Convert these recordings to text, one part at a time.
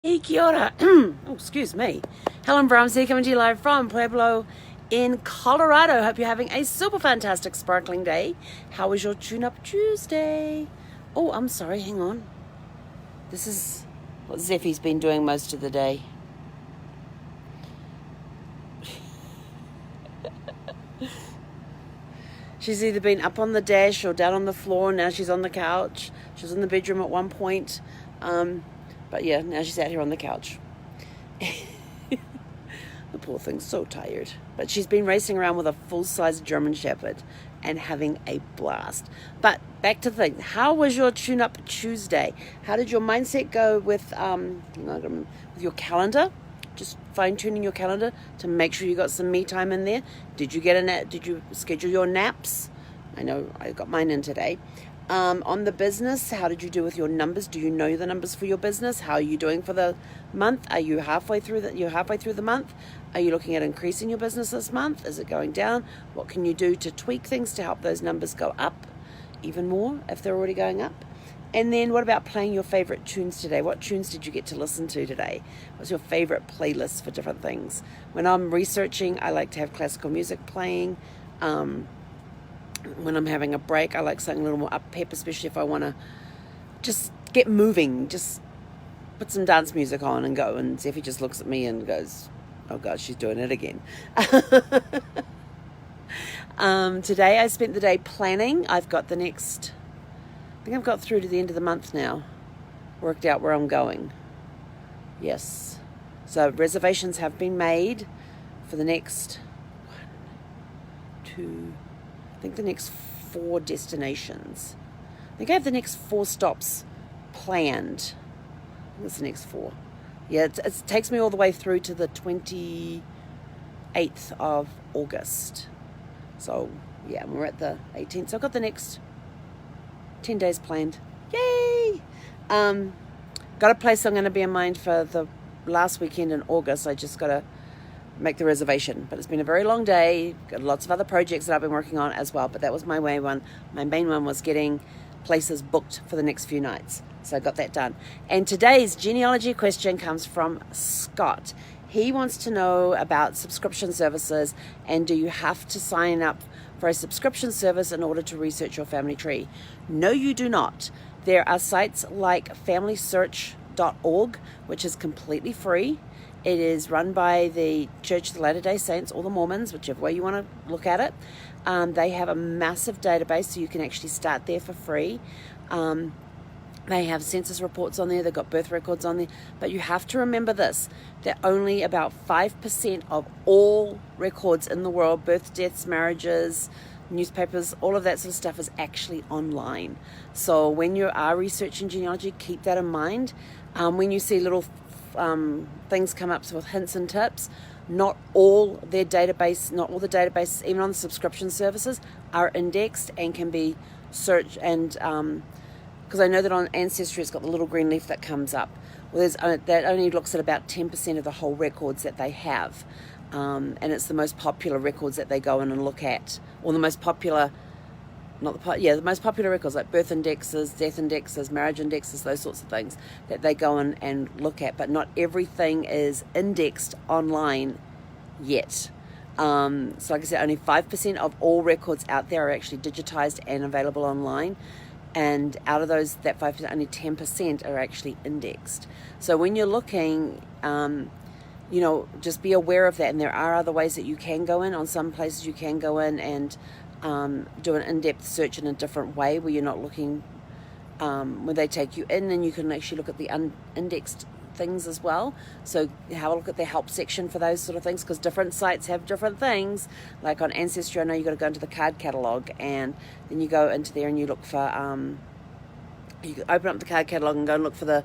Hey, kia ora. Oh, excuse me. Helen Brahms here, coming to you live from Pueblo in Colorado. Hope you're having a super fantastic sparkling day. How was your tune-up Tuesday? Oh, I'm sorry, hang on. This is what Zeffy's been doing most of the day. She's either been up on the dash or down on the floor. Now she's on the couch. She was in the bedroom at one point. But yeah, now she's out here on the couch. The poor thing's so tired. But she's been racing around with a full-size German Shepherd and having a blast. But back to the thing. How was your tune-up Tuesday? How did your mindset go with your calendar? Just fine-tuning your calendar to make sure you got some me time in there. Did you get a nap? Did you schedule your naps? I know I got mine in today. On the business, how did you do with your numbers? Do you know the numbers for your business? How are you doing for the month? Are you halfway through the month? Are you looking at increasing your business this month? Is it going down? What can you do to tweak things to help those numbers go up even more if they're already going up? And then what about playing your favorite tunes today? What tunes did you get to listen to today? What's your favorite playlist for different things? When I'm researching, I like to have classical music playing. When I'm having a break, I like something a little more up pep, especially if I want to just get moving. Just put some dance music on and go. And Zeffy just looks at me and goes, oh God, she's doing it again. Today I spent the day planning. I think I've got through to the end of the month now. Worked out where I'm going. Yes. So reservations have been made for the next the next 4 destinations. I think I have the next 4 stops planned. I think it's the next 4. Yeah, it takes me all the way through to the 28th of August. So, yeah, we're at the 18th. So I've got the next 10 days planned. Yay! Got a place I'm going to be in mind for the last weekend in August. I just got to make the reservation. But it's been a very long day. Got lots of other projects that I've been working on as well. But that was my main one. My main one was getting places booked for the next few nights. So I got that done. And today's genealogy question comes from Scott. He wants to know about subscription services and do you have to sign up for a subscription service in order to research your family tree? No, you do not. There are sites like familysearch.org, which is completely free. It is run by the Church of the Latter-day Saints or the Mormons, whichever way you want to look at it. They have a massive database, so you can actually start there for free. They have census reports on there. They've got birth records on there. But you have to remember this, that only about 5% of all records in the world, births, deaths, marriages, newspapers, all of that sort of stuff is actually online. So when you are researching genealogy, keep that in mind. When you see little things come up with hints and tips, not all the databases, even on the subscription services, are indexed and can be searched. And because I know that on Ancestry it's got the little green leaf that comes up. Well, that only looks at about 10% of the whole records that they have, and it's the most popular records that they go in and look at, or the most popular. The most popular records like birth indexes, death indexes, marriage indexes, those sorts of things that they go in and look at. But not everything is indexed online yet. So like I said, only 5% of all records out there are actually digitized and available online. And out of that 5%, only 10% are actually indexed. So when you're looking, just be aware of that. And there are other ways that you can go in. On some places you can go in and do an in-depth search in a different way where you're not looking when they take you in, and you can actually look at the unindexed things as well. So have a look at the help section for those sort of things, because different sites have different things. Like on Ancestry, I know you've got to go into the card catalogue, and then you go into there and you look for you open up the card catalogue and go and look for the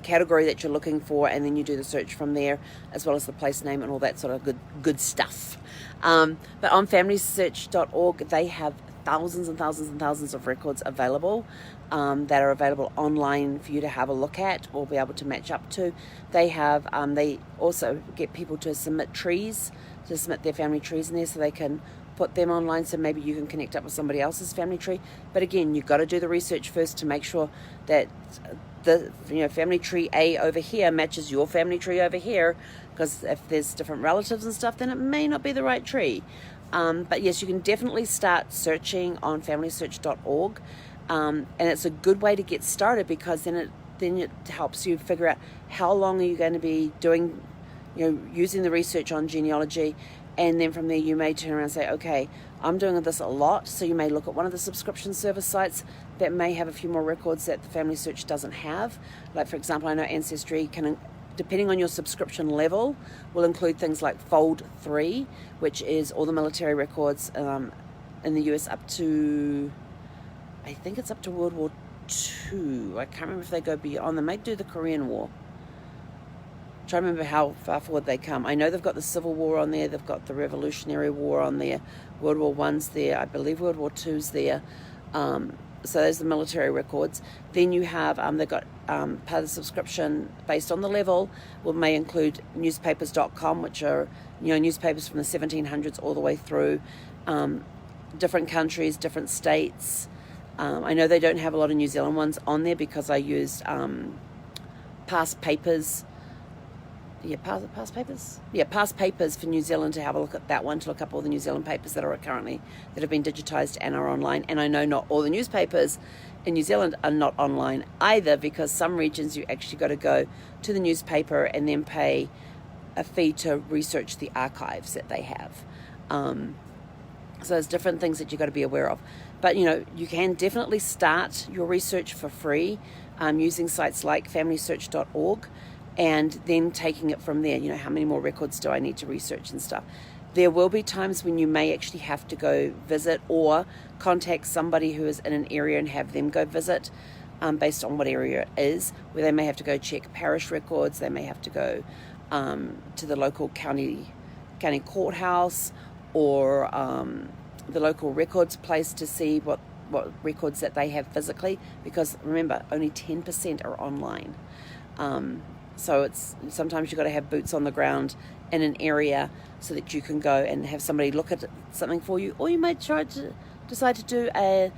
category that you're looking for, and then you do the search from there, as well as the place name and all that sort of good stuff. But on familysearch.org, they have thousands and thousands and thousands of records available that are available online for you to have a look at or be able to match up to. They also get people to submit their family trees in there so they can put them online, so maybe you can connect up with somebody else's family tree. But again, you've got to do the research first to make sure that the family tree A over here matches your family tree over here, because if there's different relatives and stuff, then it may not be the right tree. But yes, you can definitely start searching on familysearch.org, and it's a good way to get started, because then it helps you figure out how long are you going to be doing, using the research on genealogy. And then from there, you may turn around and say, okay, I'm doing this a lot. So you may look at one of the subscription service sites that may have a few more records that the Family Search doesn't have. Like, for example, I know Ancestry can, depending on your subscription level, will include things like Fold 3, which is all the military records in the US up to, I think it's up to World War II. I can't remember if they go beyond. They might do the Korean War. Try to remember how far forward they come. I know they've got the Civil War on there. They've got the Revolutionary War on there. World War I's there. I believe World War II's there. So those are the military records. Then you have, they've got part of the subscription based on the level may include newspapers.com, which are newspapers from the 1700s all the way through, different countries, different states. I know they don't have a lot of New Zealand ones on there because I used past papers. Past papers? Yeah, past papers for New Zealand, to have a look at that one, to look up all the New Zealand papers that have been digitized and are online. And I know not all the newspapers in New Zealand are not online either, because some regions you actually got to go to the newspaper and then pay a fee to research the archives that they have. So there's different things that you've got to be aware of. But, you can definitely start your research for free using sites like familysearch.org. And then taking it from there, how many more records do I need to research and stuff. There will be times when you may actually have to go visit or contact somebody who is in an area and have them go visit, based on what area it is, where they may have to go check parish records. They may have to go to the local county courthouse or the local records place to see what records that they have physically, because remember, only 10% are online. So it's sometimes you've got to have boots on the ground in an area so that you can go and have somebody look at something for you. Or you may decide to do a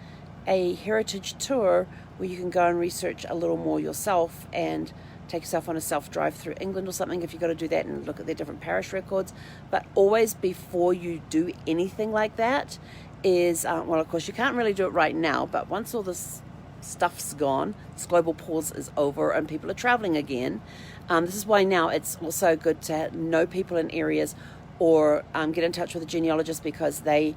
heritage tour where you can go and research a little more yourself and take yourself on a self-drive through England or something if you've got to do that, and look at their different parish records. But always, before you do anything like that, is, well, of course, you can't really do it right now, but once all this stuff's gone, this global pause is over and people are traveling again, this is why now it's also good to know people in areas, or get in touch with a genealogist, because they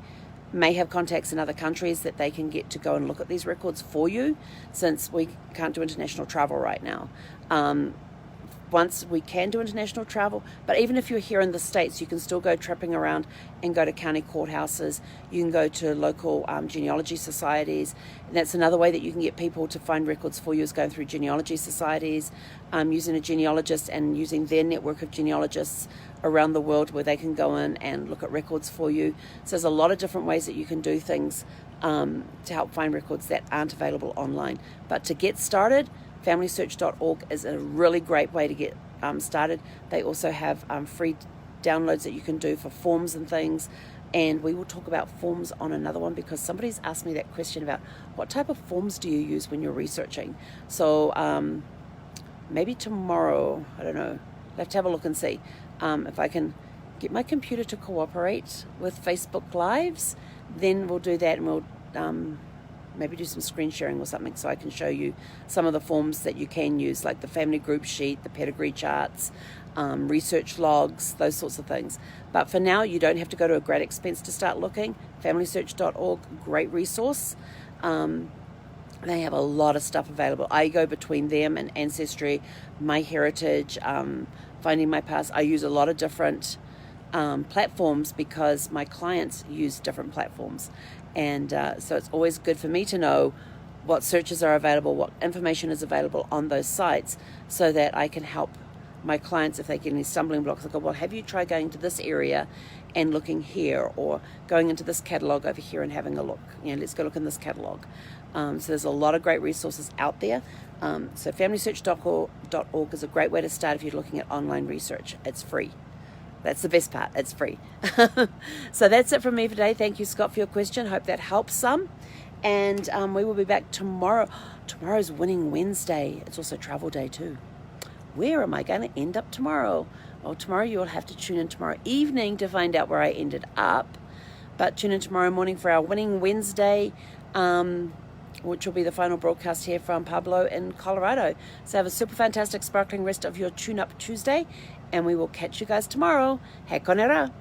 may have contacts in other countries that they can get to go and look at these records for you, since we can't do international travel right now. Once we can do international travel, but even if you're here in the States, you can still go tripping around and go to county courthouses. You can go to local genealogy societies, and that's another way that you can get people to find records for you, is going through genealogy societies, using a genealogist and using their network of genealogists around the world, where they can go in and look at records for you. So there's a lot of different ways that you can do things to help find records that aren't available online. But to get started, familysearch.org is a really great way to get started. They also have free downloads that you can do for forms and things, and we will talk about forms on another one, because somebody's asked me that question about what type of forms do you use when you're researching. So maybe tomorrow, I don't know, I'll have to have a look and see if I can get my computer to cooperate with Facebook Lives. Then we'll do that, and we'll maybe do some screen sharing or something, so I can show you some of the forms that you can use, like the family group sheet, the pedigree charts, research logs, those sorts of things. But for now, you don't have to go to a great expense to start looking. Familysearch.org, great resource. They have a lot of stuff available. I go between them and Ancestry, MyHeritage, Finding My Past. I use a lot of different platforms, because my clients use different platforms. And so it's always good for me to know what searches are available, what information is available on those sites, so that I can help my clients if they get any stumbling blocks. I go, well, have you tried going to this area and looking here, or going into this catalog over here and having a look? Let's go look in this catalog. So there's a lot of great resources out there. So familysearch.org is a great way to start if you're looking at online research. It's free. That's the best part. It's free. So that's it from me today. Thank you, Scott, for your question. Hope that helps some. And we will be back tomorrow. Tomorrow's Winning Wednesday. It's also travel day too. Where am I going to end up tomorrow? Well, tomorrow you'll have to tune in tomorrow evening to find out where I ended up. But tune in tomorrow morning for our Winning Wednesday, which will be the final broadcast here from Pablo in Colorado. So have a super fantastic, sparkling rest of your Tune Up Tuesday, and we will catch you guys tomorrow. He konera.